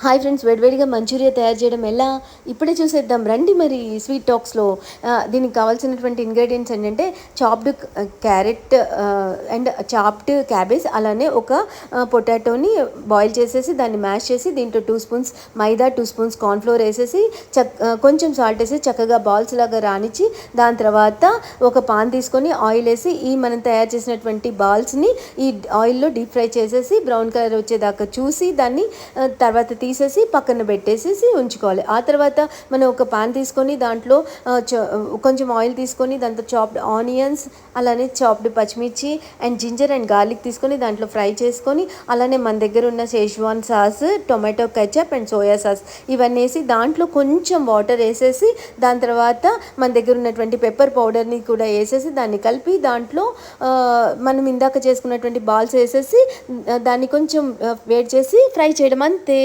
Hi friends, వేడివేడిగా Manchuria తయారు చేయడం ఎలా ఇప్పుడే చూసేద్దాం రండి. మరి స్వీట్ టాక్స్లో దీనికి కావాల్సినటువంటి ఇంగ్రీడియంట్స్ ఏంటంటే chopped carrot and chopped cabbage, అలానే ఒక పొటాటోని బాయిల్ చేసేసి దాన్ని మ్యాష్ చేసి దీంట్లో 2 స్పూన్స్ మైదా, 2 స్పూన్స్ కార్న్ఫ్లోర్ వేసేసి కొంచెం సాల్ట్ వేసి చక్కగా బాల్స్ లాగా రానిచ్చి, దాని తర్వాత ఒక పాన్ తీసుకొని ఆయిల్ వేసి ఈ మనం తయారు చేసినటువంటి బాల్స్ని ఈ ఆయిల్లో డీప్ ఫ్రై చేసేసి బ్రౌన్ కలర్ వచ్చేదాకా చూసి దాన్ని తర్వాత తీసేసి పక్కన పెట్టేసేసి ఉంచుకోవాలి. ఆ తర్వాత మనం ఒక పాన్ తీసుకొని దాంట్లో కొంచెం ఆయిల్ తీసుకొని దాంట్లో చాప్డ్ ఆనియన్స్, అలానే చాప్డ్ పచ్చిమిర్చి అండ్ జింజర్ అండ్ గార్లిక్ తీసుకొని దాంట్లో ఫ్రై చేసుకొని, అలానే మన దగ్గర ఉన్న Schezwan sauce, tomato ketchup and soya sauce ఇవన్నీ వేసి దాంట్లో కొంచెం వాటర్ వేసేసి, దాని తర్వాత మన దగ్గర ఉన్నటువంటి పెప్పర్ పౌడర్ని కూడా వేసేసి దాన్ని కలిపి దాంట్లో మనం ఇందాక చేసుకున్నటువంటి బాల్స్ వేసేసి దాన్ని కొంచెం వేడి చేసి ఫ్రై చేయడం, అంతే.